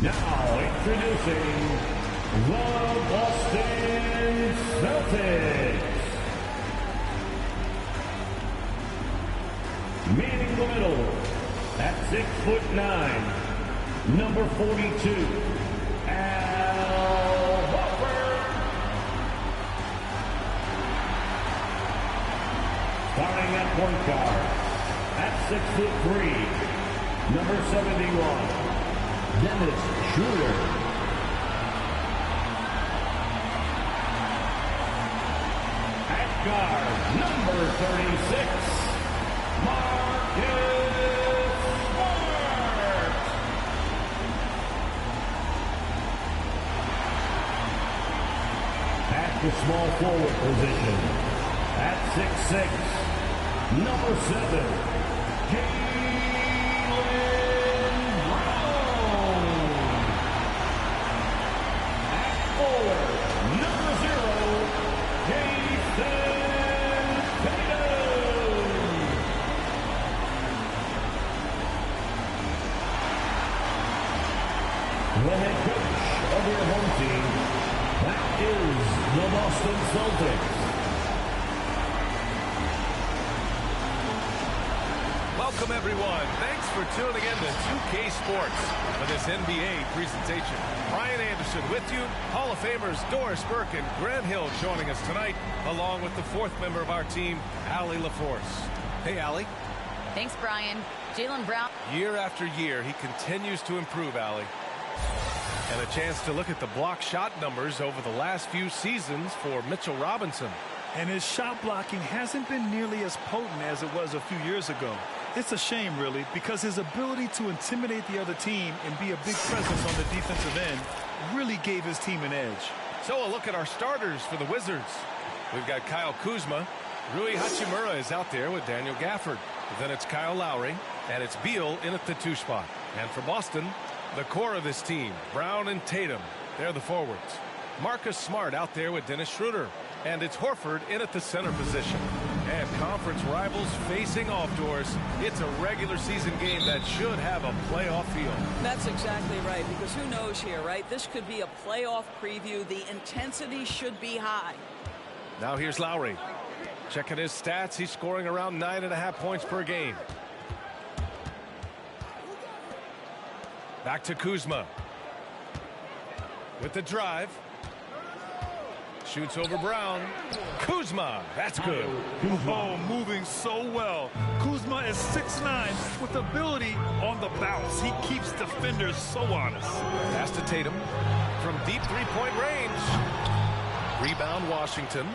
Now introducing the Boston Celtics. Man in the middle at 6'9", number 42, Al Horford. Starting at point guard at 6'3", number 71. Dennis Schroeder. At guard, number 36, Marcus Smart. At the small forward position, at 6'6", number 7, the head coach of your home team, that is the Boston Celtics. Welcome, everyone. Thanks for tuning in to 2K Sports for this NBA presentation. Brian Anderson with you, Hall of Famers Doris Burke and Grant Hill joining us tonight, along with the fourth member of our team, Allie LaForce. Hey, Allie. Thanks, Brian. Jaylen Brown. Year after year, he continues to improve, Allie. And a chance to look at the block shot numbers over the last few seasons for Mitchell Robinson. And his shot blocking hasn't been nearly as potent as it was a few years ago. It's a shame, really, because his ability to intimidate the other team and be a big presence on the defensive end really gave his team an edge. So a look at our starters for the Wizards. We've got Kyle Kuzma. Rui Hachimura is out there with Daniel Gafford. Then it's Kyle Lowry, and it's Beal in at the 2 spot. And for Boston, the core of this team, Brown and Tatum, they're the forwards. Marcus Smart out there with Dennis Schroeder. And it's Horford in at the center position. And conference rivals facing off, Doors. It's a regular season game that should have a playoff feel. That's exactly right, because who knows here, right? This could be a playoff preview. The intensity should be high. Now here's Lowry. Checking his stats, he's scoring around 9.5 points per game. Back to Kuzma. With the drive. Shoots over Brown. Kuzma, that's good. Oh, moving so well. Kuzma is 6'9", with ability on the bounce. He keeps defenders so honest. Pass to Tatum from deep three-point range. Rebound, Washington.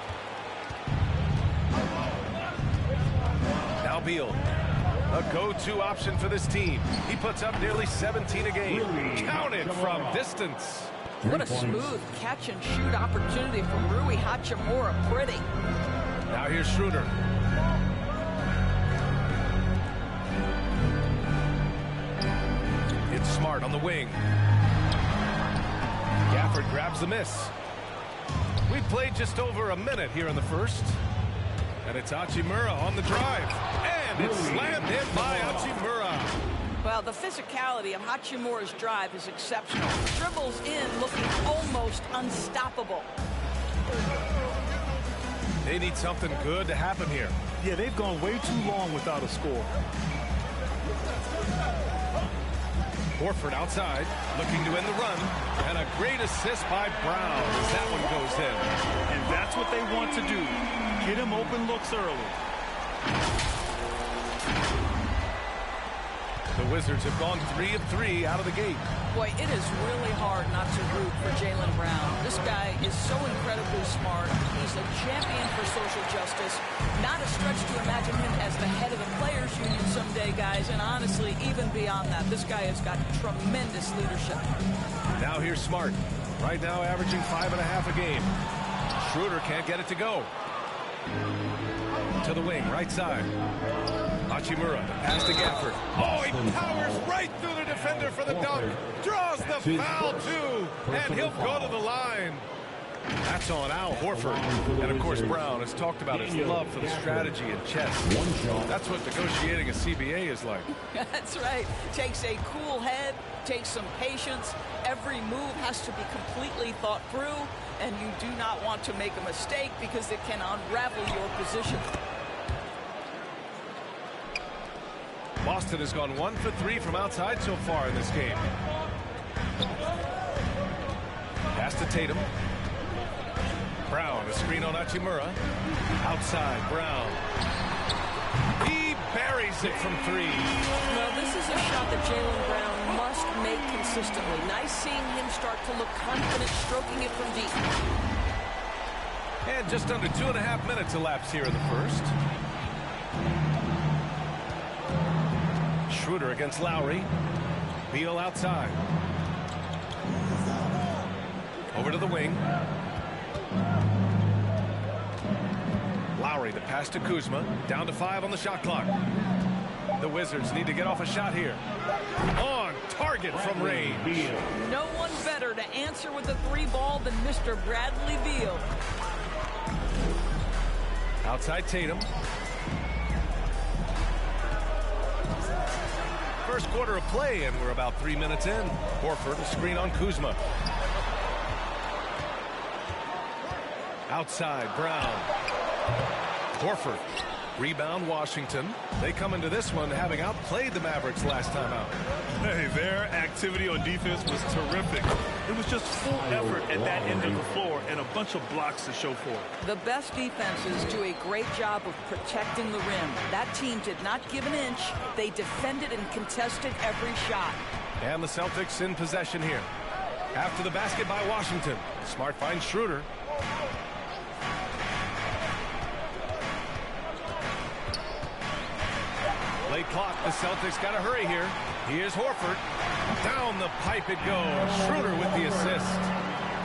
Now Beal, a go-to option for this team. He puts up nearly 17 a game. Counted from distance. What a smooth catch-and-shoot opportunity from Rui Hachimura. Pretty. Now here's Schroeder. It's Smart on the wing. Gafford grabs the miss. We've played just over a minute here in the first. And it's Hachimura on the drive. And it's slammed in by Hachimura. Well, the physicality of Hachimura's drive is exceptional. Dribbles in looking almost unstoppable. They need something good to happen here. Yeah, they've gone way too long without a score. Horford outside, looking to end the run. And a great assist by Brown as that one goes in. And that's what they want to do. Get him open looks early. The Wizards have gone 3 of 3 out of the gate. Boy, it is really hard not to root for Jaylen Brown. This guy is so incredibly smart. He's a champion for social justice. Not a stretch to imagine him as the head of the Players Union someday, guys. And honestly, even beyond that, this guy has got tremendous leadership. Now here's Smart. Right now averaging 5.5 a game. Schroeder can't get it to go. To the wing, right side. Hachimura, the pass to Gafford. Oh, he powers right through the defender for the dunk. Draws the foul, too. And he'll go to the line. That's on Al Horford. And, of course, Brown has talked about his love for the strategy in chess. That's what negotiating a CBA is like. That's right. Takes a cool head, takes some patience. Every move has to be completely thought through, and you do not want to make a mistake because it can unravel your position. Boston has gone 1 for 3 from outside so far in this game. Pass to Tatum. Brown, a screen on Hachimura. Outside, Brown. He buries it from 3. Well, this is a shot that Jaylen Brown must make consistently. Nice seeing him start to look confident, stroking it from deep. And just under 2.5 minutes elapsed here in the first. Schroeder against Lowry. Beal outside. Over to the wing. Lowry, the pass to Kuzma. Down to 5 on the shot clock. The Wizards need to get off a shot here. On target from range. No one better to answer with a 3 ball than Mr. Bradley Beal. Outside Tatum. First quarter of play, and we're about 3 minutes in. Horford, a screen on Kuzma. Outside, Brown. Horford. Rebound, Washington. They come into this one having outplayed the Mavericks last time out. Hey, their activity on defense was terrific. It was just full effort at that end of the floor and a bunch of blocks to show for it. The best defenses do a great job of protecting the rim. That team did not give an inch. They defended and contested every shot. And the Celtics in possession here. After the basket by Washington. Smart finds Schroeder. Late clock, the Celtics got to hurry here. Here's Horford. Down the pipe it goes. Schroeder with the assist.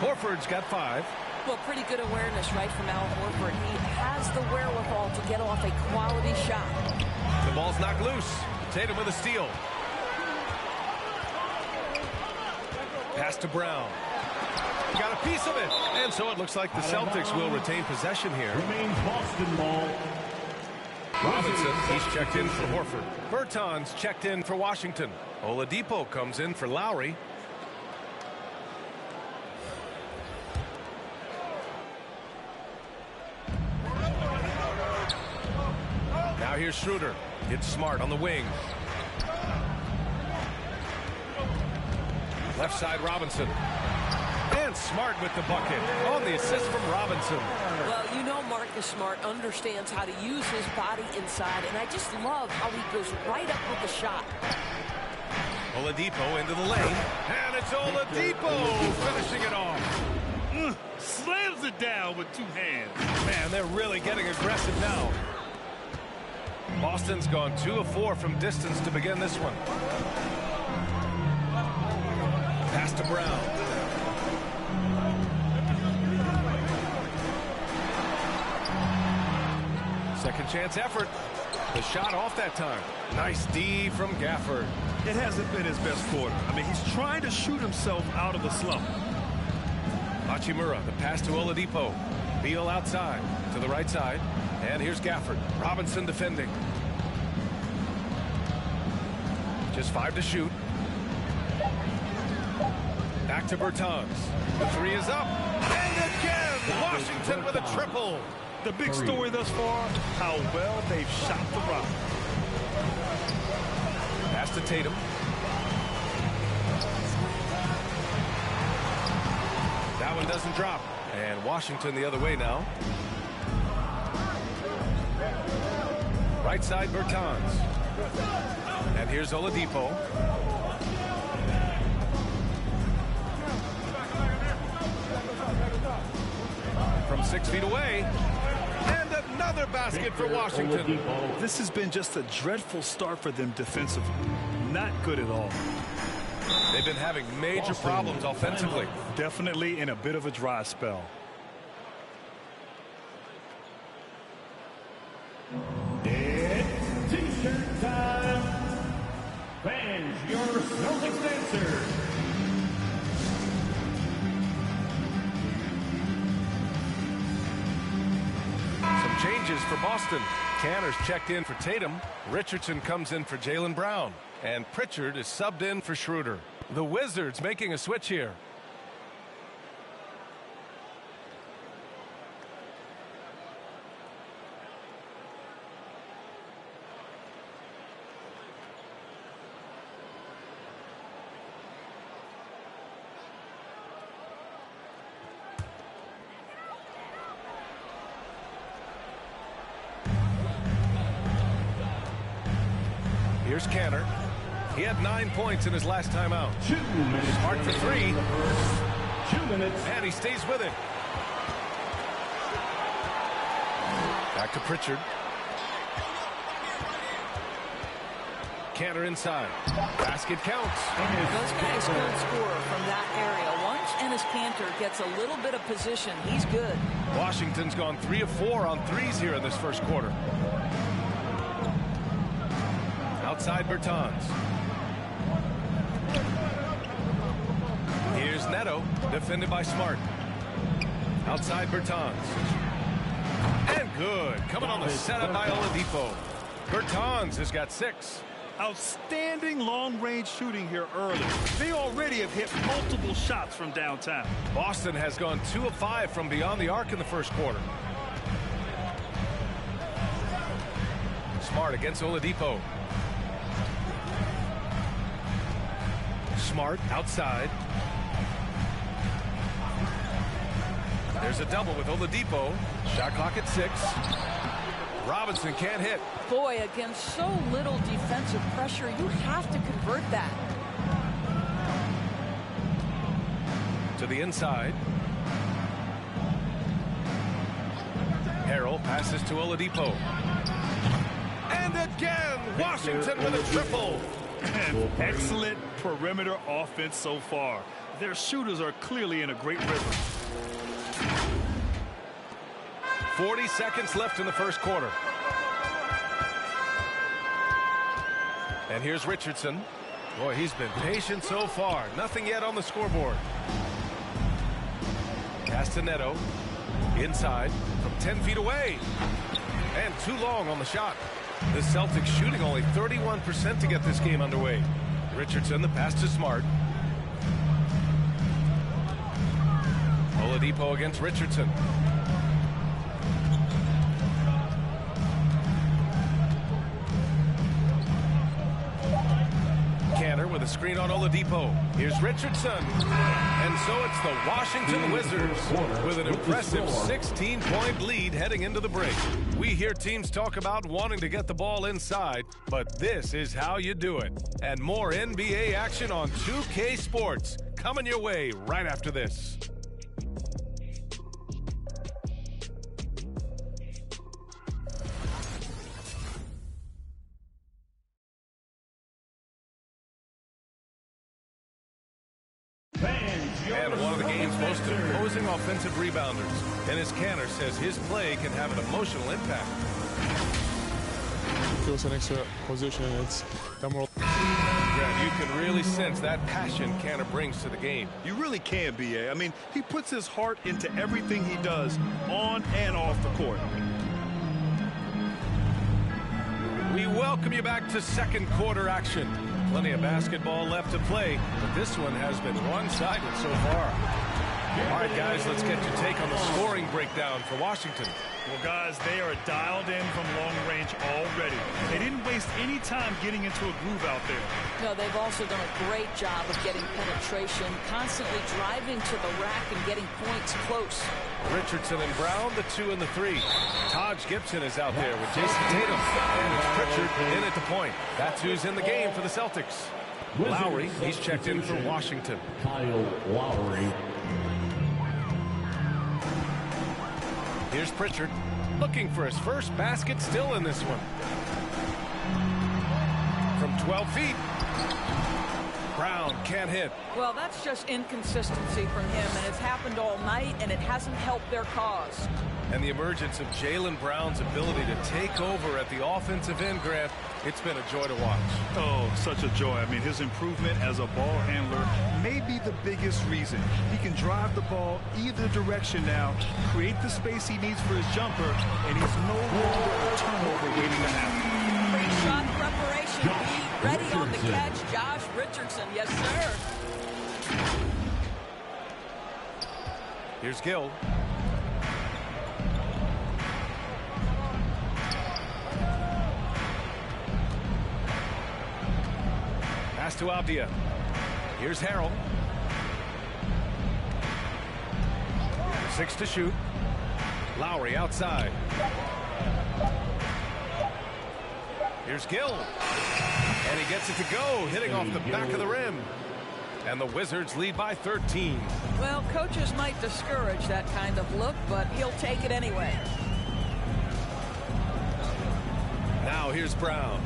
Horford's got 5. Well, pretty good awareness right from Al Horford. He has the wherewithal to get off a quality shot. The ball's knocked loose. Tatum with a steal. Pass to Brown. Got a piece of it. And so it looks like the Celtics will retain possession here. Remains Boston ball. Robinson, he's checked in for Horford. Bertans checked in for Washington. Oladipo comes in for Lowry. Now here's Schroeder. It's Smart on the wing. Left side, Robinson. And Smart with the bucket on the assist from Robinson. Well, you know Marcus Smart understands how to use his body inside, and I just love how he goes right up with the shot. Oladipo into the lane, and it's Oladipo finishing it off. Slams it down with 2 hands. Man, they're really getting aggressive now. Boston's gone 2 of 4 from distance to begin this one. Pass to Brown. Second chance effort. The shot off that time. Nice D from Gafford. It hasn't been his best quarter. I mean, he's trying to shoot himself out of the slump. Hachimura, the pass to Oladipo. Beal outside to the right side. And here's Gafford. Robinson defending. Just 5 to shoot. Back to Bertans. The 3 is up. And again, Washington with a triple. The big story thus far, how well they've shot the rock. Pass to Tatum. That one doesn't drop. And Washington the other way now. Right side, Bertans. And here's Oladipo. From 6 feet away. And another basket for Washington. This has been just a dreadful start for them defensively. Not good at all. They've been having major problems offensively. Definitely in a bit of a dry spell. It's T-shirt time. Fans, your Celtics answer. changes for Boston. Canner's checked in for Tatum. Richardson comes in for Jaylen Brown. And Pritchard is subbed in for Schroeder. The Wizards making a switch here. Here's Canner. He had 9 points in his last time out. 2 minutes. Smart for 3. 2 minutes. And he stays with it. Back to Pritchard. Canner inside. Basket counts. Those guys could score from that area. Once Enes Kanter gets a little bit of position, he's good. Washington's gone 3 of 4 on threes here in this first quarter. Outside Bertans. Here's Neto, defended by Smart. Outside Bertans. And good. Coming on the setup by Oladipo. Bertans has got 6. Outstanding long-range shooting here early. They already have hit multiple shots from downtown. Boston has gone 2 of 5 from beyond the arc in the first quarter. Smart against Oladipo. Smart outside. There's a double with Oladipo. Shot clock at 6. Robinson can't hit. Boy, against so little defensive pressure, you have to convert that. To the inside. Harrell passes to Oladipo. And again, Washington with a triple. And excellent perimeter offense so far. Their shooters are clearly in a great rhythm. 40 seconds left in the first quarter. And here's Richardson. Boy, he's been patient so far. Nothing yet on the scoreboard. Pass to Neto. Inside from 10 feet away. And too long on the shot. The Celtics shooting only 31% to get this game underway. Richardson, the pass to Smart. Oladipo against Richardson. Canner with a screen on Oladipo. Here's Richardson. And so it's the Washington Wizards with an impressive 16-point lead heading into the break. We hear teams talk about wanting to get the ball inside, but this is how you do it. And more NBA action on 2K Sports coming your way right after this. And one of the game's most imposing offensive rebounders. Dennis Canner says his play can have an emotional impact. Feels an extra position. It's more. Grant, you can really sense that passion Canner brings to the game. You really can, B.A. I mean, he puts his heart into everything he does on and off the court. We welcome you back to second quarter action. Plenty of basketball left to play, but this one has been one-sided so far. All right, guys, let's get your take on the scoring breakdown for Washington. Well, guys, they are dialed in from long range already. They didn't waste any time getting into a groove out there. No, they've also done a great job of getting penetration, constantly driving to the rack and getting points close. Richardson and Brown, the 2 and the 3. Taj Gibson is out there with Jason Tatum. And it's Pritchard in at the point. That's who's in the game for the Celtics. Lowry, he's checked in for Washington. Kyle Lowry. Here's Pritchard, looking for his first basket still in this one. From 12 feet. Brown can't hit. Well, that's just inconsistency from him, and it's happened all night, and it hasn't helped their cause. And the emergence of Jaylen Brown's ability to take over at the offensive end, Grant, it's been a joy to watch. Oh, such a joy. I mean, his improvement as a ball handler may be the biggest reason. He can drive the ball either direction now, create the space he needs for his jumper, and he's no longer a turnover waiting to happen. Great shot preparation. Be ready on the catch. Josh Richardson. Yes, sir. Here's Gill. Pass to Abdia. Here's Harrell. 6 to shoot. Lowry outside. Here's Gill. And he gets it to go, hitting off the back of the rim. And the Wizards lead by 13. Well, coaches might discourage that kind of look, but he'll take it anyway. Now here's Brown.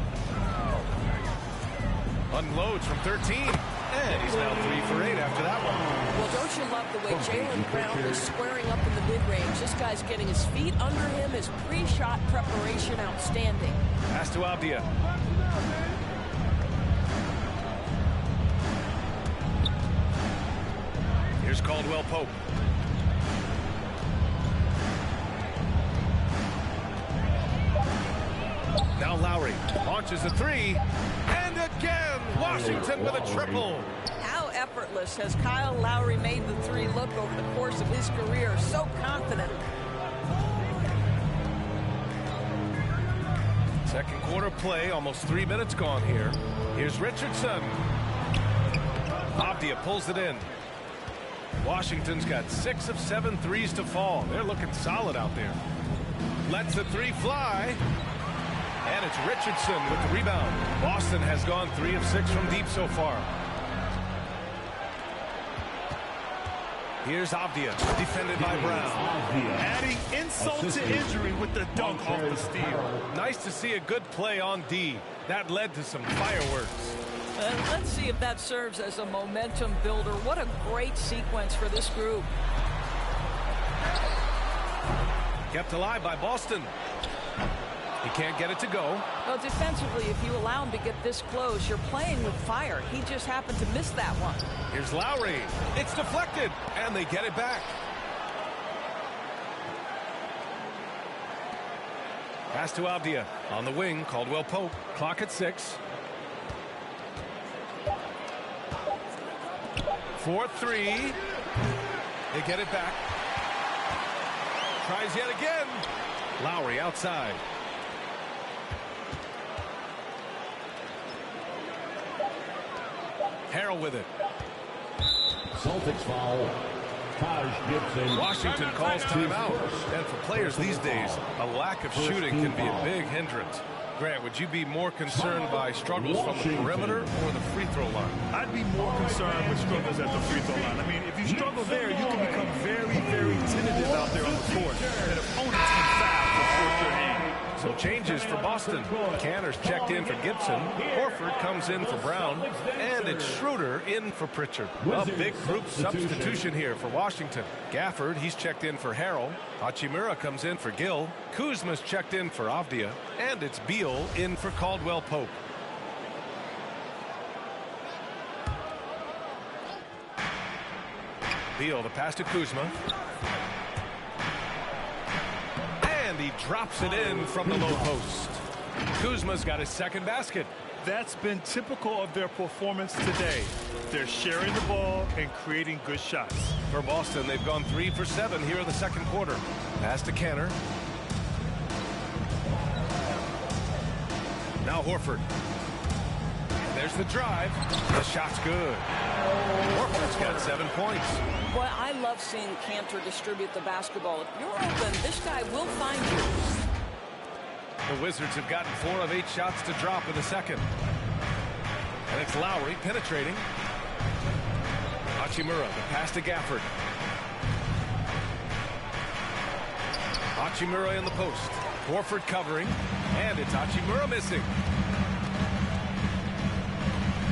Unloads from 13. And he's now 3 for 8 after that one. Well, don't you love the way Jaylen Brown is squaring up in the mid-range? This guy's getting his feet under him. His pre-shot preparation outstanding. Pass to Abdia. Here's Caldwell Pope. Now Lowry launches a 3. And again, Washington with a triple. How effortless has Kyle Lowry made the 3 look over the course of his career? So confident. Second quarter play, almost 3 minutes gone here. Here's Richardson. Abdia pulls it in. Washington's got 6 of 7 threes to fall. They're looking solid out there. Lets the 3 fly. And it's Richardson with the rebound. Boston has gone 3 of 6 from deep so far. Here's Abdia, defended by Brown. Adding insult to injury with the dunk off the steal. Nice to see a good play on D. That led to some fireworks. Let's see if that serves as a momentum builder. What a great sequence for this group. Kept alive by Boston. He can't get it to go. Well, defensively, if you allow him to get this close, you're playing with fire. He just happened to miss that one. Here's Lowry. It's deflected, and they get it back. Pass to Abdia. On the wing, Caldwell Pope. Clock at 6. 4-3. They get it back. Tries yet again. Lowry outside. Harrell with it. Celtics foul. Taj Gibson. Washington calls timeout. And for players these days, a lack of shooting can be a big hindrance. Grant, would you be more concerned by struggles from the perimeter or the free throw line? I'd be more concerned with struggles at the free throw line. I mean, if you struggle there, you can become very, very tentative out there on the court. And opponents can foul to force your hand. So changes for Boston. Canner's checked in for Gibson. Horford comes in for Brown. And it's Schroeder in for Pritchard. A big group substitution here for Washington. Gafford, he's checked in for Harrell. Hachimura comes in for Gill. Kuzma's checked in for Avdia. And it's Beal in for Caldwell Pope. Beal, the pass to Kuzma. And he drops it in from the low post. Kuzma's got his second basket. That's been typical of their performance today. They're sharing the ball and creating good shots. For Boston, they've gone 3 for 7 here in the second quarter. Pass to Canner. Now Horford. There's the drive. The shot's good. Horford's got 7 points. Boy, I love seeing Cantor distribute the basketball. If you're open, this guy will find you. The Wizards have gotten 4 of 8 shots to drop in the second. And it's Lowry penetrating. Hachimura, the pass to Gafford. Hachimura in the post. Horford covering. And it's Hachimura missing.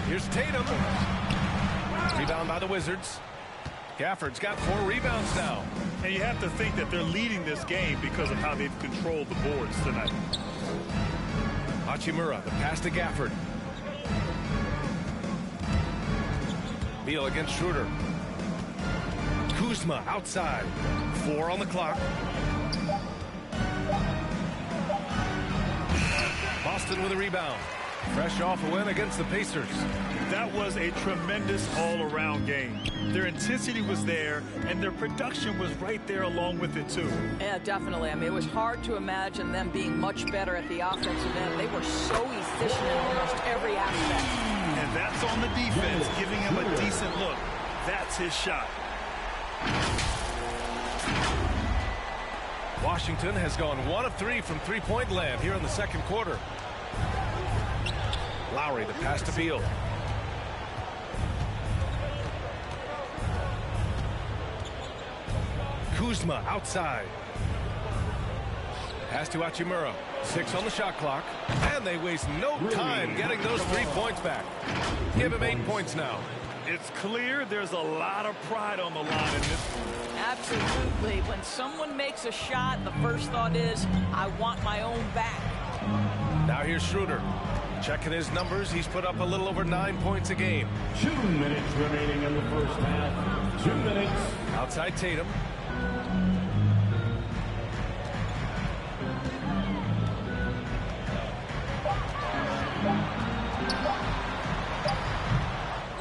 Here's Tatum. Rebound by the Wizards. Gafford's got 4 rebounds now. And you have to think that they're leading this game because of how they've controlled the boards tonight. Hachimura, the pass to Gafford. Beal against Schroeder. Kuzma outside. 4 on the clock. Boston with a rebound. Fresh off a win against the Pacers. That was a tremendous all-around game. Their intensity was there, and their production was right there along with it, too. Yeah, definitely. I mean, it was hard to imagine them being much better at the offensive end. They were so efficient in almost every aspect. And that's on the defense, giving him a decent look. That's his shot. Washington has gone 1 of 3 from three-point land here in the second quarter. Lowry, the pass to Beal. Kuzma outside. Pass to Hachimura. 6 on the shot clock. And they waste no time getting those 3 points back. Give him 8 points now. It's clear there's a lot of pride on the line in this one. Absolutely. When someone makes a shot, the first thought is, I want my own back. Now here's Schroeder. Checking his numbers, he's put up a little over 9 points a game. 2 minutes remaining in the first half. 2 minutes. Outside Tatum.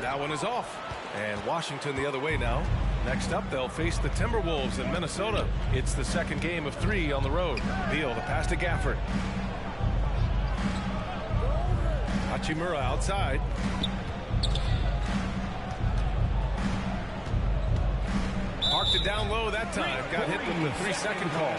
That one is off. And Washington the other way now. Next up, they'll face the Timberwolves in Minnesota. It's the second game of 3 on the road. Beal, the pass to Gafford. Hachimura outside. Parked it down low that time. Got hit with the 3-second call.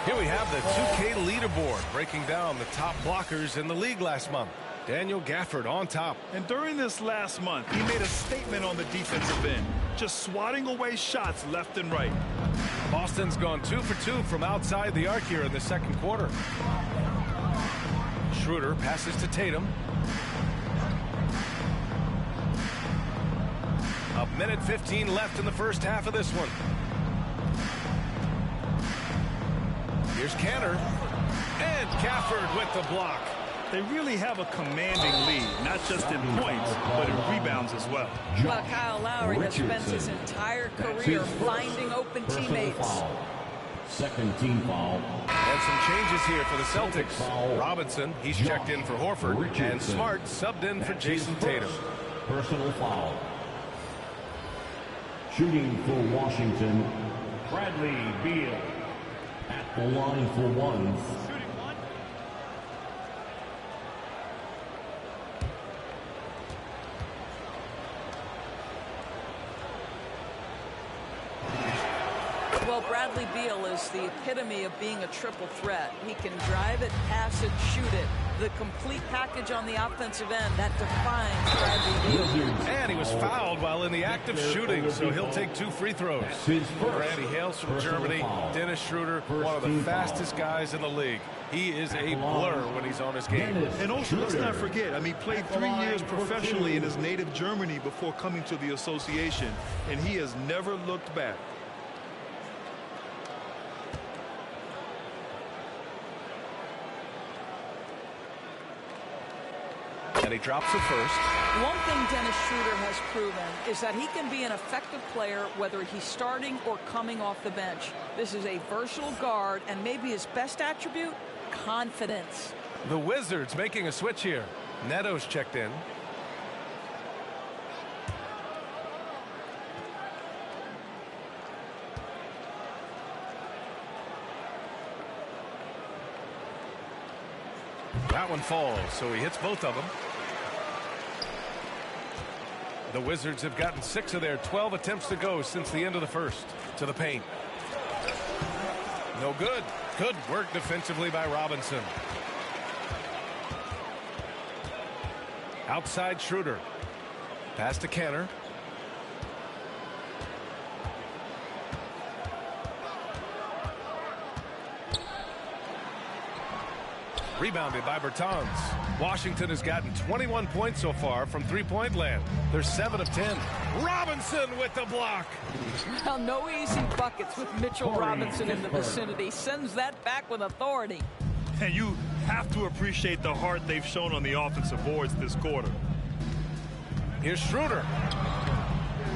Here we have the 2K leaderboard breaking down the top blockers in the league last month. Daniel Gafford on top. And during this last month, he made a statement on the defensive end, just swatting away shots left and right. Boston's gone 2 for 2 from outside the arc here in the second quarter. Schroeder passes to Tatum. A minute 15 left in the first half of this one. Here's Canner. And Gafford with the block. They really have a commanding lead, not just in points, but in rebounds as well. Well, Kyle Lowry has spent his entire career finding open teammates. Second team foul. And some changes here for the Celtics. Robinson, he's checked in for Horford. And Smart subbed in for Jason Tatum. Personal foul. Shooting for Washington, Bradley Beal at the line for 1. Well, Bradley Beal is the epitome of being a triple threat. He can drive it, pass it, shoot it. The complete package on the offensive end, that defines Bradley Beal. And he was fouled while in the act of shooting, so he'll take 2 free throws. Randy Hales from Germany, Dennis Schroeder, one of the fastest guys in the league. He is a blur when he's on his game. And also, let's not forget, he played 3 years professionally in his native Germany before coming to the association, and he has never looked back. And he drops it first. One thing Dennis Schroeder has proven is that he can be an effective player whether he's starting or coming off the bench. This is a versatile guard, and maybe his best attribute, confidence. The Wizards making a switch here. Neto's checked in. That one falls, so he hits both of them. The Wizards have gotten 6 of their 12 attempts to go since the end of the first. To the paint. No good. Good work defensively by Robinson. Outside Schroeder. Pass to Canner. Rebounded by Bertans. Washington has gotten 21 points so far from three-point land. They're 7 of 10. Robinson with the block. Well, no easy buckets with Mitchell Robinson in the vicinity. Sends that back with authority. And you have to appreciate the heart they've shown on the offensive boards this quarter. Here's Schroeder.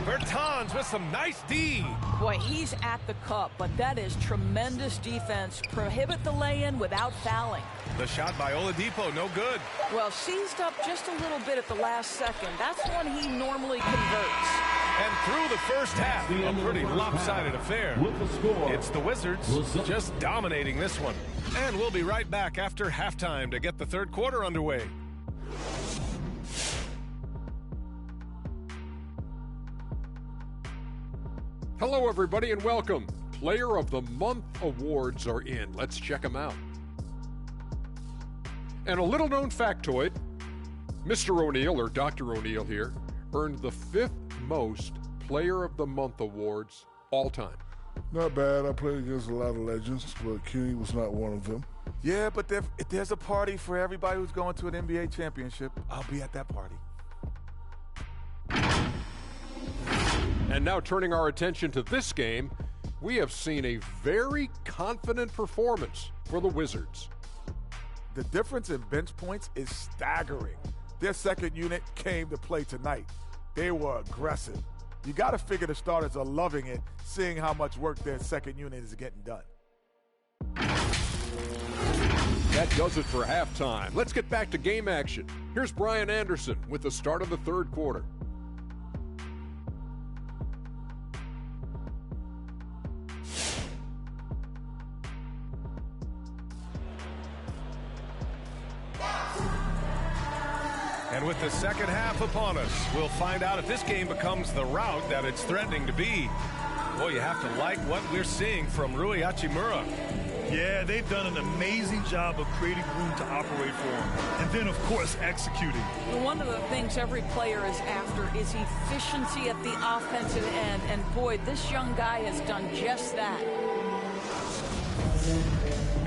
Bertans with some nice D. Boy, he's at the cup, but that is tremendous defense. Prohibit the lay-in without fouling. The shot by Oladipo, no good. Well, seized up just a little bit at the last second. That's when he normally converts. And through the first half, a pretty lopsided affair. It's the Wizards just dominating this one. And we'll be right back after halftime to get the third quarter underway. Hello, everybody, and welcome. Player of the Month awards are in. Let's check them out. And a little-known factoid, Mr. O'Neal, or Dr. O'Neal here, earned the 5th most Player of the Month awards all time. Not bad. I played against a lot of legends, but Kenny was not one of them. Yeah, but if there's a party for everybody who's going to an NBA championship, I'll be at that party. And now turning our attention to this game, we have seen a very confident performance for the Wizards. The difference in bench points is staggering. Their second unit came to play tonight. They were aggressive. You got to figure the starters are loving it, seeing how much work their second unit is getting done. That does it for halftime. Let's get back to game action. Here's Brian Anderson with the start of the third quarter. And with the second half upon us, we'll find out if this game becomes the rout that it's threatening to be. Boy, you have to like what we're seeing from Rui Hachimura. Yeah, they've done an amazing job of creating room to operate for him. And then, of course, executing. One of the things every player is after is efficiency at the offensive end. And boy, this young guy has done just that.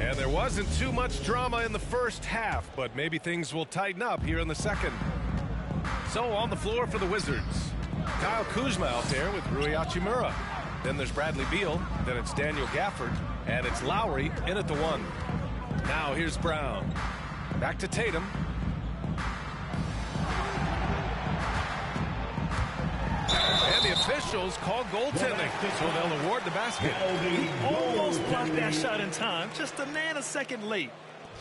And there wasn't too much drama in the first half, but maybe things will tighten up here in the second. So on the floor for the Wizards, Kyle Kuzma out there with Rui Hachimura. Then there's Bradley Beal, then it's Daniel Gafford, and it's Lowry in at the 1. Now here's Brown. Back to Tatum. And the officials call goaltending, so they'll award the basket. He almost blocked that shot in time, just a nanosecond late.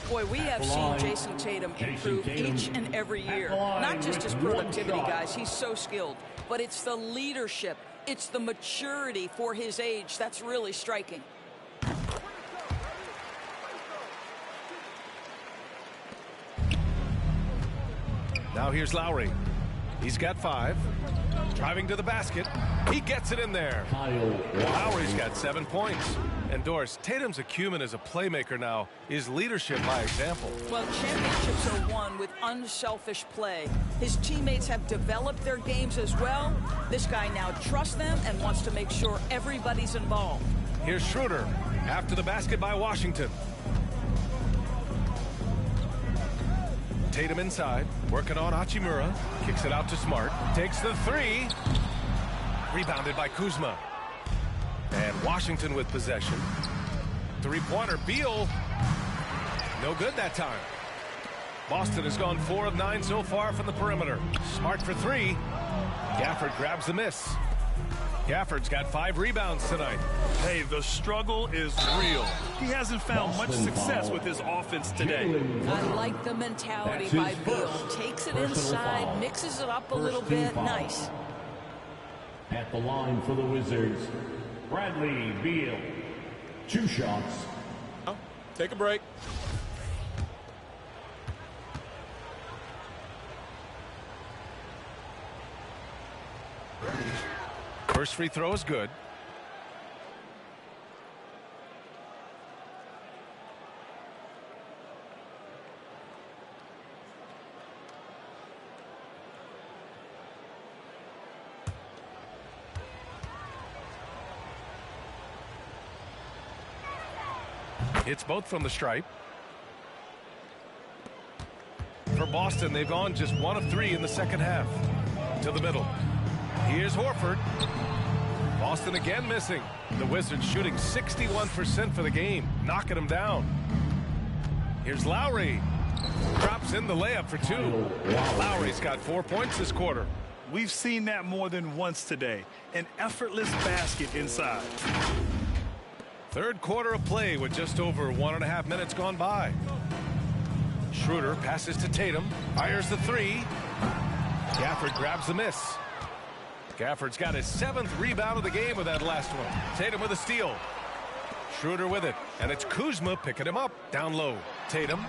Boy, we have seen Jason Tatum improve each and every year. Not just his productivity, guys. He's so skilled. But it's the leadership. It's the maturity for his age that's really striking. Now here's Lowry. He's got 5. Driving to the basket. He gets it in there. Lowry's got 7 points. And Doris, Tatum's acumen as a playmaker now is leadership by example. Well, championships are won with unselfish play. His teammates have developed their games as well. This guy now trusts them and wants to make sure everybody's involved. Here's Schroeder after the basket by Washington. Tatum inside, working on Hachimura. Kicks it out to Smart. Takes the 3. Rebounded by Kuzma. And Washington with possession. Three-pointer, Beal. No good that time. Boston has gone 4 of 9 so far from the perimeter. Smart for 3. Gafford grabs the miss. Gafford's got 5 rebounds tonight. Hey, the struggle is real. He hasn't found much success with his offense today. I like the mentality by Beal. Takes it inside, mixes it up a little bit. Nice. At the line for the Wizards, Bradley Beal. 2 shots. Take a break. First free throw is good. It's both from the stripe. For Boston, they've gone just 1 of 3 in the second half. To the middle. Here's Horford. Boston again missing. The Wizards shooting 61% for the game, knocking them down. Here's Lowry. Drops in the layup for 2. Lowry's got 4 points this quarter. We've seen that more than once today. An effortless basket inside. Third quarter of play with just over 1.5 minutes gone by. Schroeder passes to Tatum. Fires the 3. Gafford grabs the miss. Gafford's got his 7th rebound of the game with that last one. Tatum with a steal. Schroeder with it. And it's Kuzma picking him up. Down low. Tatum.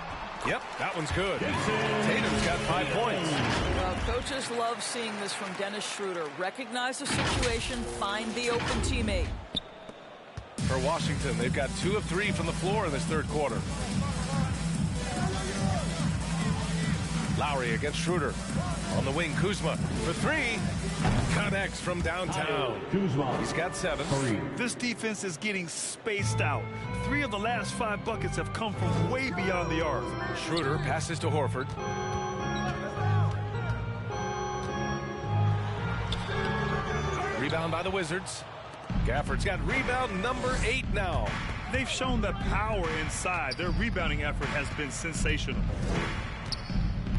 Yep, that one's good. Tatum's got 5 points. Well, coaches love seeing this from Dennis Schroeder. Recognize the situation, find the open teammate. For Washington, they've got 2 of 3 from the floor in this third quarter. Lowry against Schroeder. On the wing, Kuzma for 3. Connects from downtown. He's got 7. This defense is getting spaced out. 3 of the last 5 buckets have come from way beyond the arc. Schroeder passes to Horford. Rebound by the Wizards. Gafford's got rebound number 8 now. They've shown that power inside. Their rebounding effort has been sensational.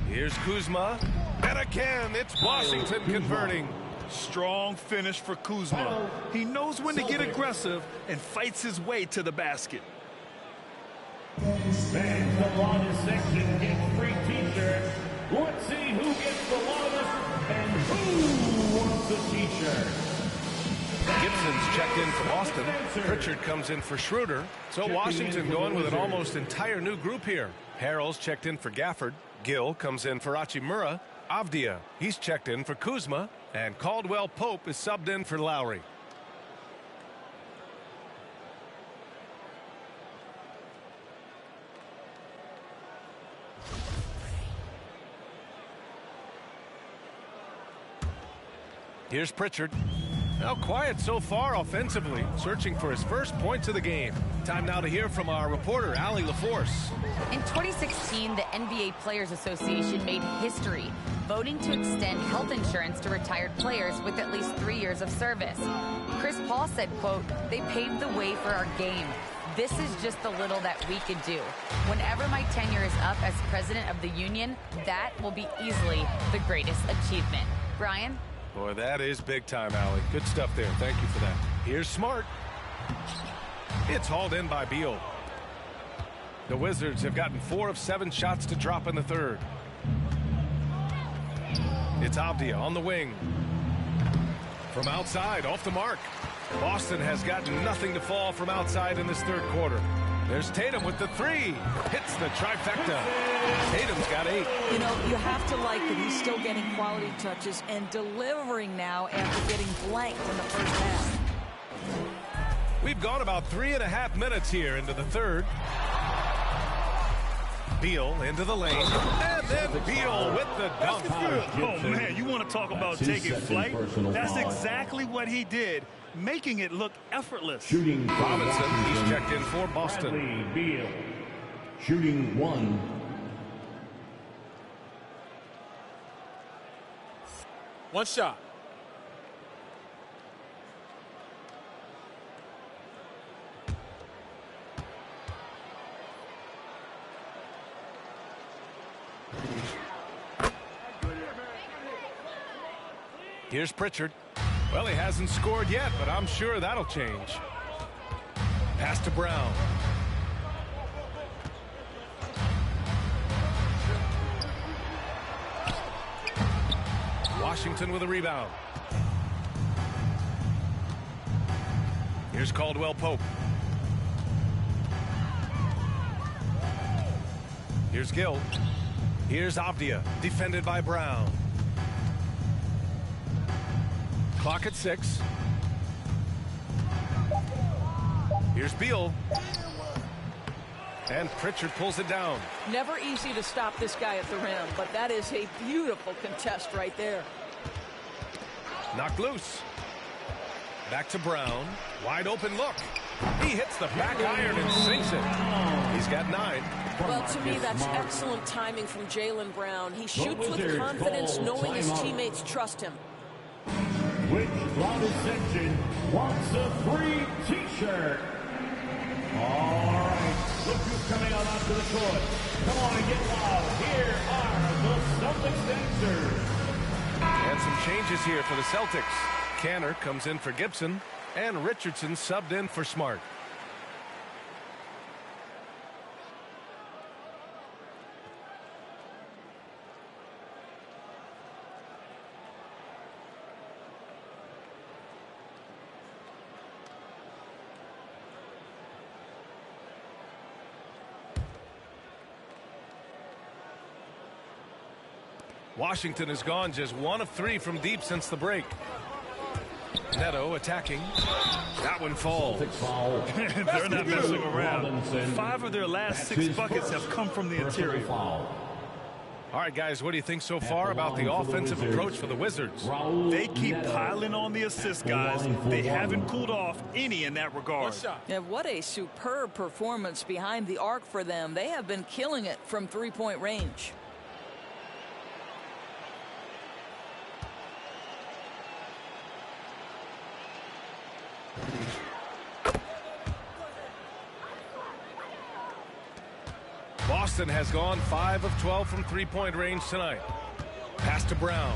Here's Kuzma. And again, it's Washington converting. Strong finish for Kuzma. He knows when to get aggressive and fights his way to the basket. Fans the longest section gets free t-shirts. Let's see who gets the longest and who wants a t-shirt. Gibson's checked in for Boston. Pritchard comes in for Schroeder. So Washington going with an almost entire new group here. Harrell's checked in for Gafford. Gill comes in for Hachimura. Avdia, he's checked in for Kuzma. And Caldwell Pope is subbed in for Lowry. Here's Pritchard. Now quiet so far offensively, searching for his first points of the game. Time now to hear from our reporter, Allie LaForce. In 2016, the NBA Players Association made history, voting to extend health insurance to retired players with at least 3 years of service. Chris Paul said, quote, "They paved the way for our game. This is just the little that we could do. Whenever my tenure is up as president of the union, that will be easily the greatest achievement." Brian? Boy, that is big time, Allie. Good stuff there. Thank you for that. Here's Smart. It's hauled in by Beal. The Wizards have gotten 4 of 7 shots to drop in the third. It's Avdia on the wing. From outside, off the mark. Boston has gotten nothing to fall from outside in this third quarter. There's Tatum with the 3. Hits the trifecta. Tatum's got 8. You know, you have to like that he's still getting quality touches and delivering now after getting blanked in the first half. We've gone about 3.5 minutes here into the third. Beal into the lane. And then Beal with the dunk. Oh, man, you want to talk about taking flight? That's exactly what he did, making it look effortless. Shooting Robinson, he's checked in for Boston. Bradley Beal. Shooting 1. One shot. Here's Pritchard. Well, he hasn't scored yet, but I'm sure that'll change. Pass to Brown. Washington with a rebound. Here's Caldwell Pope. Here's Gill. Here's Avdia, defended by Brown. Clock at 6. Here's Beal. And Pritchard pulls it down. Never easy to stop this guy at the rim, but that is a beautiful contest right there. Knocked loose. Back to Brown. Wide open look. He hits the back iron and sinks it. He's got 9. Well, to me, that's excellent timing from Jaylen Brown. He shoots with confidence, knowing his teammates trust him. Which crowded section wants a free T-shirt? All right, look who's coming out onto the court. Come on and get loud. Here are the Celtics dancers. And some changes here for the Celtics. Canner comes in for Gibson, and Richardson subbed in for Smart. Washington has gone just 1 of 3 from deep since the break. Neto attacking. That one falls. They're not messing around. 5 of their last 6 buckets have come from the interior. All right, guys, what do you think so far about the offensive approach for the Wizards? They keep piling on the assists, guys. They haven't cooled off any in that regard. Yeah, what a superb performance behind the arc for them. They have been killing it from three-point range. Boston has gone 5 of 12 from three-point range tonight. Pass to Brown.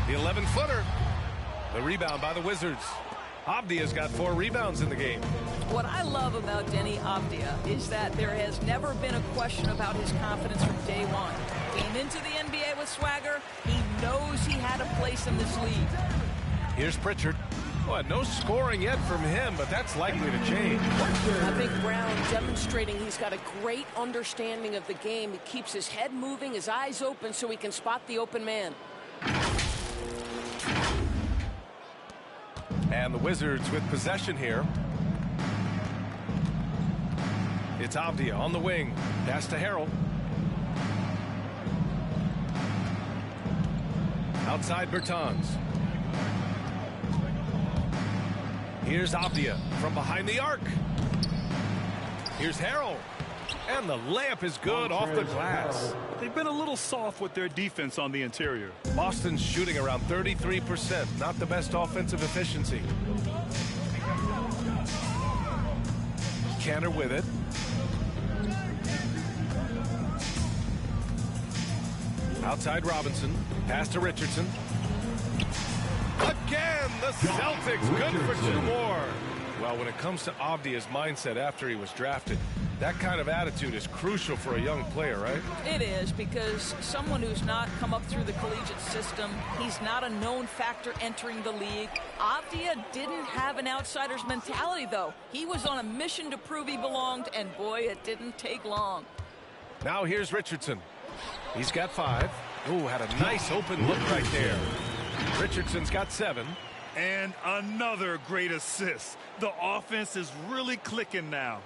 The 11-footer. The rebound by the Wizards. Avdia's got 4 rebounds in the game. What I love about Denny Avdia is that there has never been a question about his confidence from day one. Came into the NBA with swagger. He knows he had a place in this league. Here's Pritchard. Well, no scoring yet from him, but that's likely to change. I think Brown demonstrating he's got a great understanding of the game. He keeps his head moving, his eyes open so he can spot the open man. And the Wizards with possession here. It's Avdia on the wing. Pass to Harrell. Outside Bertans. Here's Avdia from behind the arc. Here's Harrell. And the layup is good off the glass. They've been a little soft with their defense on the interior. Boston's shooting around 33%. Not the best offensive efficiency. Canner with it. Outside Robinson. Pass to Richardson. Again, the Celtics good for 2 more. Well, when it comes to Avdia's mindset after he was drafted, that kind of attitude is crucial for a young player, right? It is, because someone who's not come up through the collegiate system, he's not a known factor entering the league. Avdia didn't have an outsider's mentality, though. He was on a mission to prove he belonged, and boy, it didn't take long. Now here's Richardson. He's got 5. Ooh, had a nice open look right there. Richardson's got 7. And another great assist. The offense is really clicking now.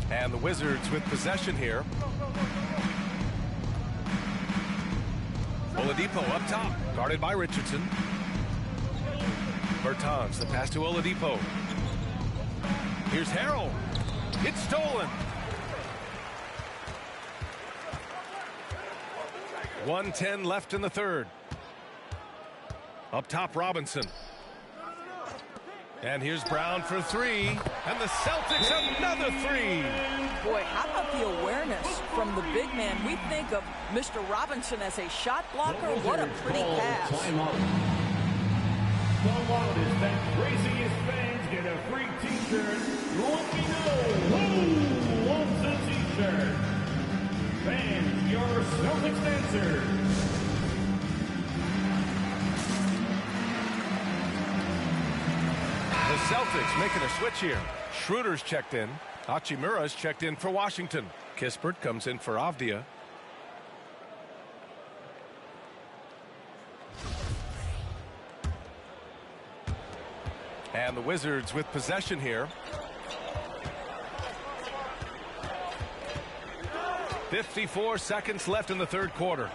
And the Wizards with possession here. Oladipo up top, guarded by Richardson. Bertans, the pass to Oladipo. Here's Harrell. It's stolen. 1:10 left in the third. Up top, Robinson. And here's Brown for 3. And the Celtics another 3. Boy, how about the awareness from the big man? We think of Mr. Robinson as a shot blocker. What a pretty pass. The loudest and craziest fans get a free T-shirt. Let me know who wants a T-shirt. Fans, your Celtics dancers. The Celtics making a switch here. Schroeder's checked in. Hachimura's checked in for Washington. Kispert comes in for Avdia. And the Wizards with possession here. 54 seconds left in the third quarter.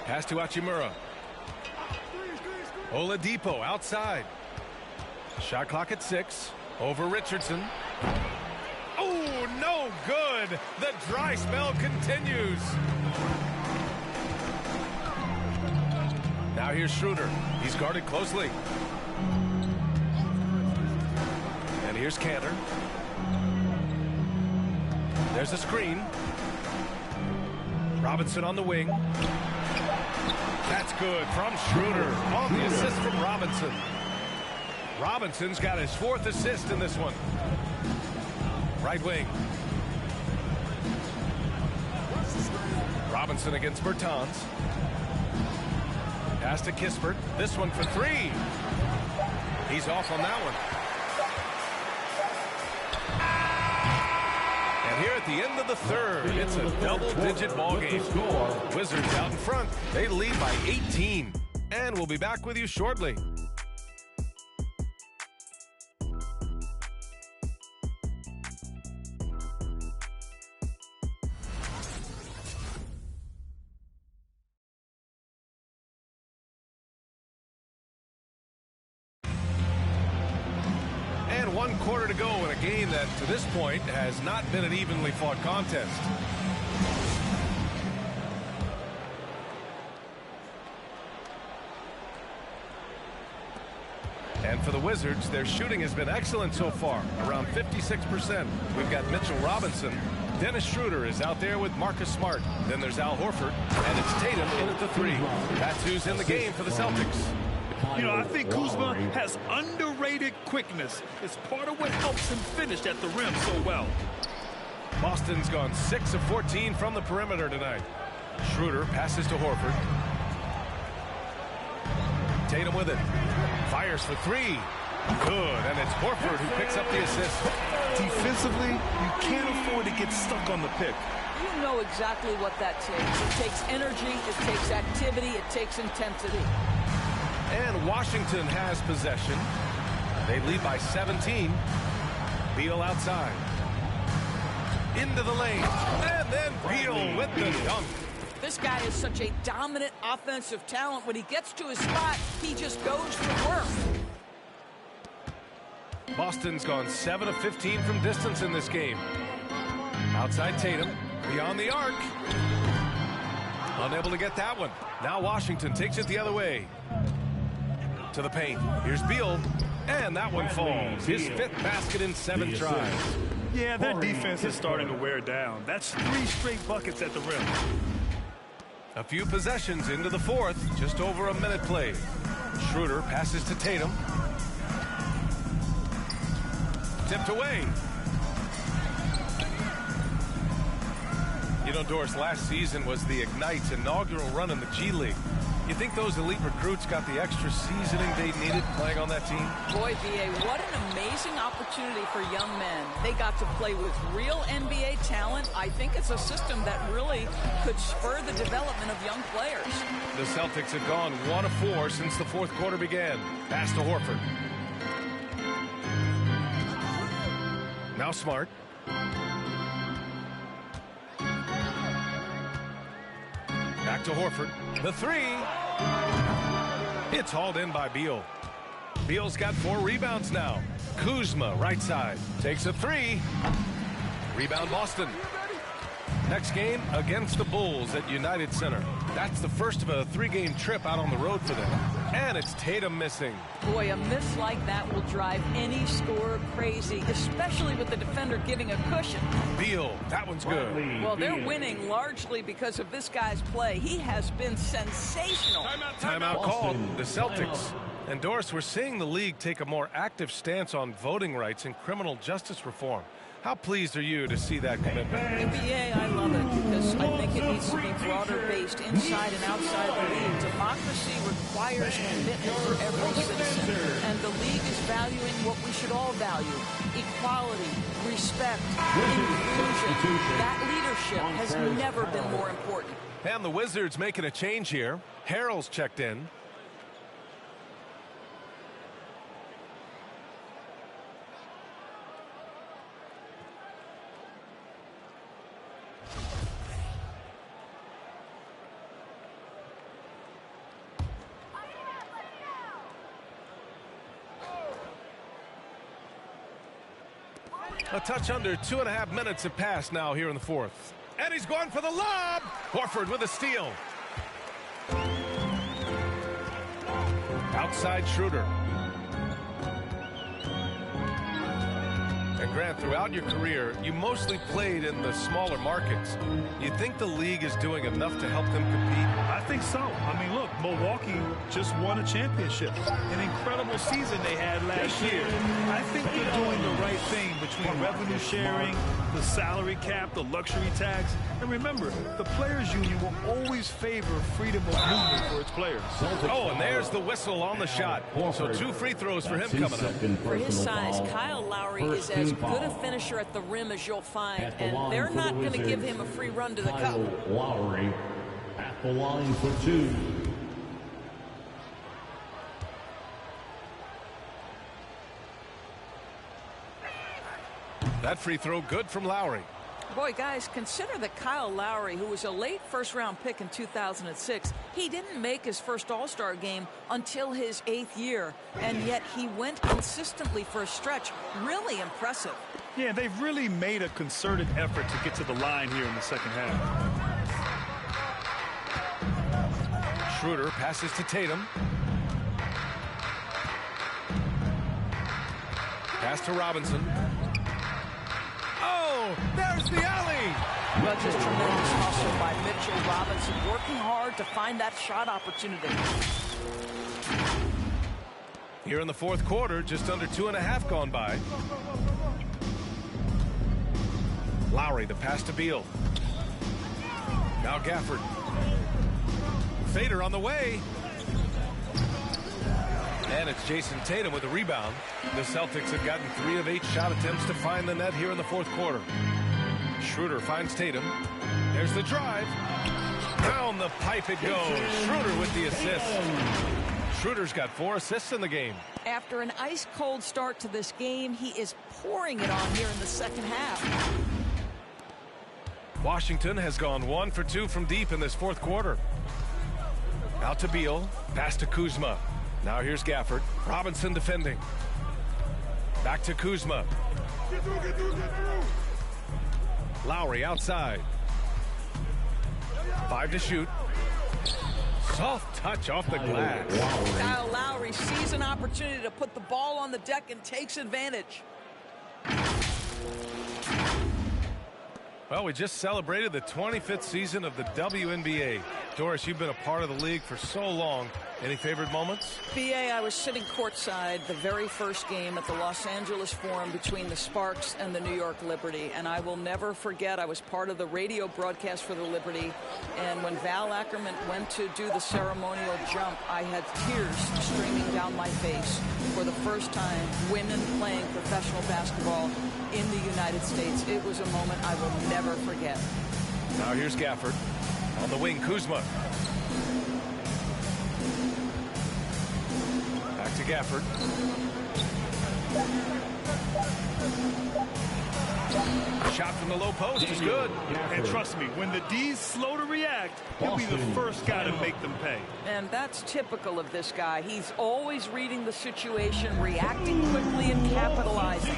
Pass to Hachimura. Oladipo outside. Shot clock at 6. Over Richardson. Oh, no good. The dry spell continues. Now here's Schroeder. He's guarded closely. And here's Cantor. There's a screen. Robinson on the wing. That's good from Schroeder. On the assist from Robinson. Robinson's got his 4th assist in this one. Right wing. Robinson against Bertans. Pass to Kispert. This one for 3. He's off on that one. And here at the end of the 3rd, it's a double-digit ball game. Wizards out in front. They lead by 18. And we'll be back with you shortly. And 1 quarter to go in a game that, to this point, has not been an evenly fought contest. And for the Wizards, their shooting has been excellent so far, around 56%. We've got Mitchell Robinson. Dennis Schroeder is out there with Marcus Smart. Then there's Al Horford, and it's Tatum in at the 3. That's who's in the game for the Celtics. You know, I think Kuzma has underrated quickness. It's part of what helps him finish at the rim so well. Boston's gone 6 of 14 from the perimeter tonight. Schroeder passes to Horford. Tatum with it. Fires for 3. Good, and it's Horford who picks up the assist. Defensively, you can't afford to get stuck on the pick. You know exactly what that takes. It takes energy, it takes activity, it takes intensity. And Washington has possession. They lead by 17. Beal outside. Into the lane. And then Beal with the dunk. This guy is such a dominant offensive talent. When he gets to his spot, he just goes to work. Boston's gone 7 of 15 from distance in this game. Outside Tatum. Beyond the arc. Unable to get that one. Now Washington takes it the other way. To the paint. Here's Beal. And that one falls. His 5th basket in 7 tries. Yeah, their defense is starting to wear down. That's 3 straight buckets at the rim. A few possessions into the 4th. Just over a minute played. Schroeder passes to Tatum. Tipped away. You know, Doris, last season was the Ignite's inaugural run in the G League. You think those elite recruits got the extra seasoning they needed playing on that team? Boy, VA, what an amazing opportunity for young men. They got to play with real NBA talent. I think it's a system that really could spur the development of young players. The Celtics have gone 1 of 4 since the 4th quarter began. Pass to Horford. Now Smart. Back to Horford. The 3. It's hauled in by Beal. Beal's got 4 rebounds now. Kuzma, right side, takes a 3. Rebound Boston. Next game against the Bulls at United Center. That's the first of a 3-game trip out on the road for them. And it's Tatum missing. Boy, a miss like that will drive any scorer crazy, especially with the defender giving a cushion. Beal, that one's good. Well, they're winning largely because of this guy's play. He has been sensational. Timeout called. The Celtics. And Doris, we're seeing the league take a more active stance on voting rights and criminal justice reform. How pleased are you to see that commitment? NBA, I love it because I think it needs to be broader based inside and outside the league. Democracy requires commitment for every citizen. And the league is valuing what we should all value. Equality, respect, inclusion. That leadership has never been more important. And the Wizards making a change here. Harrell's checked in. A touch under 2.5 minutes have passed now here in the fourth. And he's going for the lob. Horford with a steal. Outside Schroeder. And Grant, throughout your career, you mostly played in the smaller markets. You think the league is doing enough to help them compete? I think so. I mean, look, Milwaukee just won a championship. An incredible season they had last year. I think they're doing the right thing between revenue sharing, the salary cap, the luxury tax. And remember, the Players Union will always favor freedom of movement for its players. Oh, and there's the whistle on the shot. So 2 free throws for him coming up. For his size, Kyle Lowry is as good a finisher at the rim as you'll find, and they're not going to give him a free run to the cup. Lowry at the line for 2. That free throw good from Lowry. Boy, guys, consider that Kyle Lowry, who was a late first-round pick in 2006, he didn't make his first All-Star game until his 8th year, and yet he went consistently for a stretch. Really impressive. Yeah, they've really made a concerted effort to get to the line here in the second half. Schroeder passes to Tatum. Pass to Robinson. Oh, there's the alley. Well, just tremendous hustle by Mitchell Robinson, working hard to find that shot opportunity. Here in the fourth quarter, just under 2.5 gone by. Lowry, the pass to Beal. Now Gafford. Fader on the way. And it's Jason Tatum with a rebound. The Celtics have gotten 3 of 8 shot attempts to find the net here in the fourth quarter. Schroeder finds Tatum. There's the drive. Down the pipe it goes. Schroeder with the assist. Schroeder's got 4 assists in the game. After an ice-cold start to this game, he is pouring it on here in the second half. Washington has gone 1 for 2 from deep in this fourth quarter. Out to Beal. Pass to Kuzma. Now here's Gafford. Robinson defending. Back to Kuzma. Lowry outside. 5 to shoot. Soft touch off the glass. Kyle Lowry sees an opportunity to put the ball on the deck and takes advantage. Well, we just celebrated the 25th season of the WNBA. Doris, you've been a part of the league for so long. Any favorite moments? BA, I was sitting courtside the very first game at the Los Angeles Forum between the Sparks and the New York Liberty, and I will never forget I was part of the radio broadcast for the Liberty, and when Val Ackerman went to do the ceremonial jump, I had tears streaming down my face. For the first time, women playing professional basketball in the United States. It was a moment I will never forget. Now here's Gafford. On the wing, Kuzma. Back to Gafford. Shot from the low post is good. And trust me, when the D's slow to react, he'll be the first guy to make them pay. And that's typical of this guy. He's always reading the situation, reacting quickly, and capitalizing.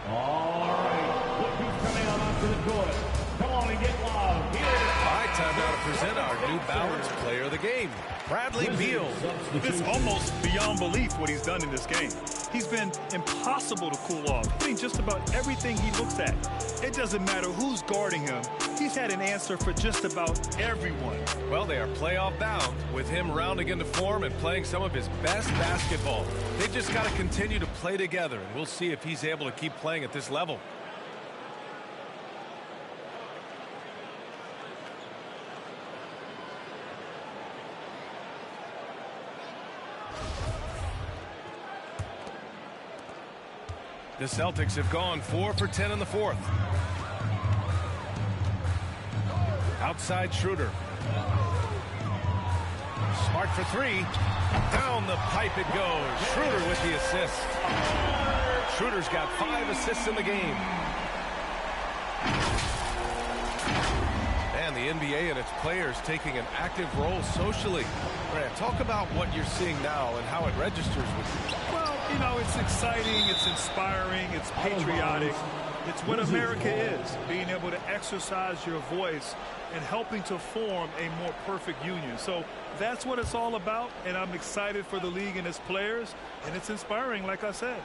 All right, look who's coming out onto the court. Come on and get loud. Here. All right, time now to present our New Balance player of the game, Bradley Beal. It's almost beyond belief what he's done in this game. He's been impossible to cool off, hitting just about everything he looks at. It doesn't matter who's guarding him. He's had an answer for just about everyone. Well, they are playoff bound with him rounding into form and playing some of his best basketball. They just got to continue to play together, and we'll see if he's able to keep playing at this level. The Celtics have gone 4 for 10 in the fourth. Outside Schroeder. Smart for 3. Down the pipe it goes. Schroeder with the assist. Schroeder's got 5 assists in the game. And the NBA and its players taking an active role socially. Grant, talk about what you're seeing now and how it registers with you. Well, you know, it's exciting, it's inspiring, it's patriotic. It's what America is, being able to exercise your voice and helping to form a more perfect union. So that's what it's all about, and I'm excited for the league and its players, and it's inspiring, like I said.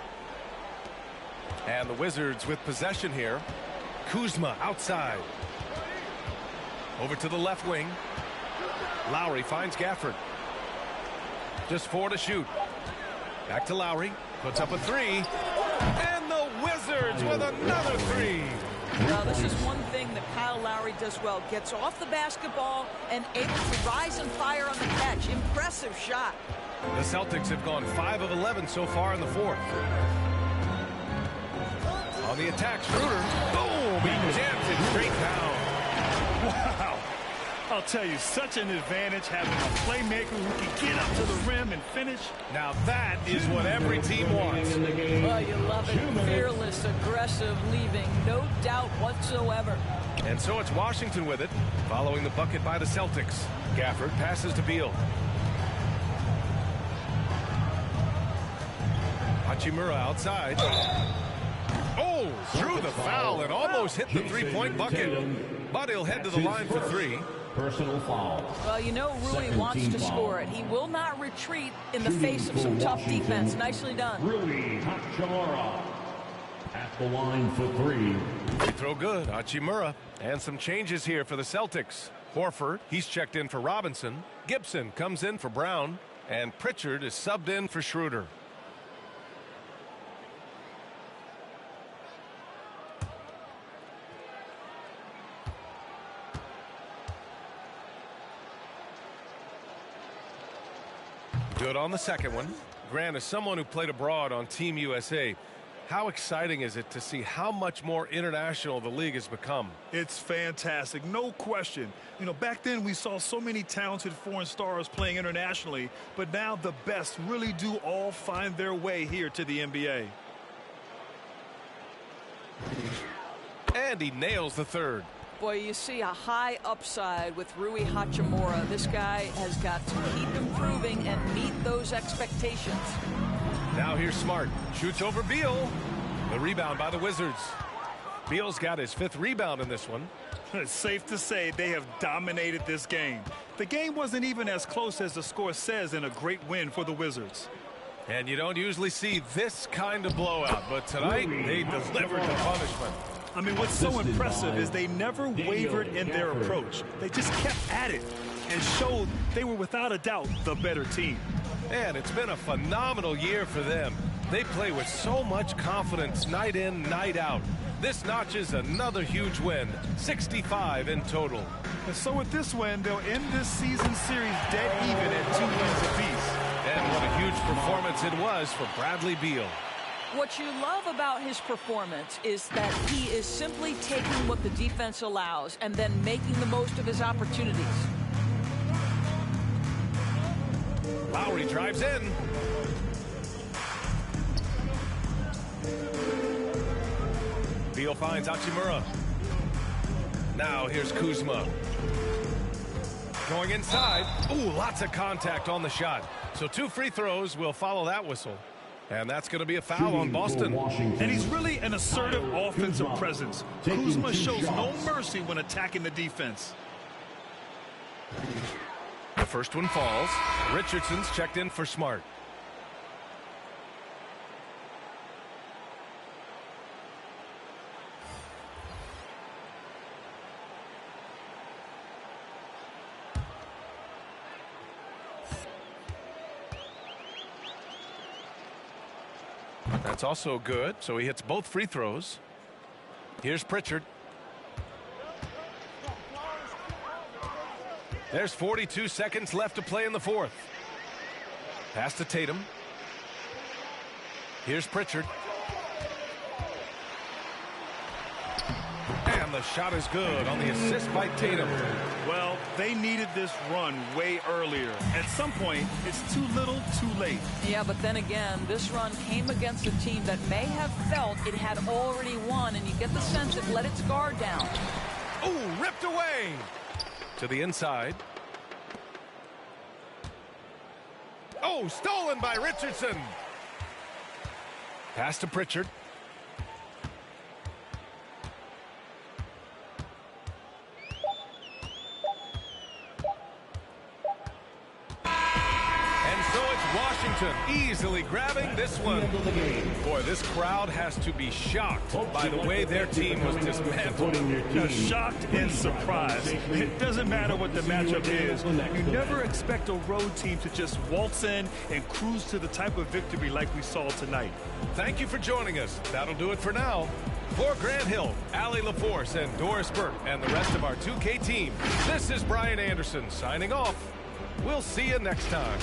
And the Wizards with possession here. Kuzma outside. Over to the left wing. Lowry finds Gafford. Just 4 to shoot. Back to Lowry. Puts up a 3. And the Wizards with another 3. Well, this is one thing that Kyle Lowry does well. Gets off the basketball and able to rise and fire on the catch. Impressive shot. The Celtics have gone 5 of 11 so far in the 4th. On the attack, Schroeder. Boom! He jams it straight down. Wow. I'll tell you, such an advantage having a playmaker who can get up to the rim and finish. Now that is what every team wants. Well, you love it. Fearless, aggressive, leaving no doubt whatsoever. And so it's Washington with it, following the bucket by the Celtics. Gafford passes to Beal. Hachimura outside. Oh, threw the foul and almost hit the three-point bucket. But he'll head to the line for 3. Personal foul. Well, you know Rui wants to score it. He will not retreat in the face of some tough defense. Nicely done. Rui Hachimura at the line for 3. Free throw good. Hachimura. And some changes here for the Celtics. Horford, he's checked in for Robinson. Gibson comes in for Brown. And Pritchard is subbed in for Schroeder. Good on the second one. Grant, as someone who played abroad on Team USA, how exciting is it to see how much more international the league has become? It's fantastic, no question. You know, back then we saw so many talented foreign stars playing internationally, but now the best really do all find their way here to the NBA. And he nails the third. Boy, you see a high upside with Rui Hachimura. This guy has got to keep improving and meet those expectations. Now here's Smart. Shoots over Beal. The rebound by the Wizards. Beal's got his 5th rebound in this one. It's safe to say they have dominated this game. The game wasn't even as close as the score says in a great win for the Wizards. And you don't usually see this kind of blowout, but tonight they delivered the punishment. I mean, what's so impressive is they never wavered in their approach. They just kept at it and showed they were without a doubt the better team. And it's been a phenomenal year for them. They play with so much confidence night in, night out. This notches another huge win, 65 in total. And so with this win, they'll end this season series dead even at 2 wins apiece. And what a huge performance it was for Bradley Beal. What you love about his performance is that he is simply taking what the defense allows and then making the most of his opportunities. Lowry drives in. Beal finds Hachimura. Now here's Kuzma. Going inside. Ooh, lots of contact on the shot. So 2 free throws will follow that whistle. And that's going to be a foul on Boston. And he's really an assertive offensive presence. Kuzma shows no mercy when attacking the defense. The first one falls. Richardson's checked in for Smart. That's also good, so he hits both free throws. Here's Pritchard. There's 42 seconds left to play in the 4th. Pass to Tatum. Here's Pritchard. And the shot is good on the assist by Tatum. Well, they needed this run way earlier. At some point, it's too little, too late. Yeah, but then again, this run came against a team that may have felt it had already won, and you get the sense it let its guard down. Ooh, ripped away. To the inside. Oh, stolen by Richardson. Pass to Pritchard. Washington easily grabbing this one. Boy, this crowd has to be shocked by the way their team was dismantled. Shocked and surprised. It doesn't matter what the matchup is. You never expect a road team to just waltz in and cruise to the type of victory like we saw tonight. Thank you for joining us. That'll do it for now. For Grant Hill, Allie LaForce, and Doris Burke, and the rest of our 2K team, this is Brian Anderson signing off. We'll see you next time.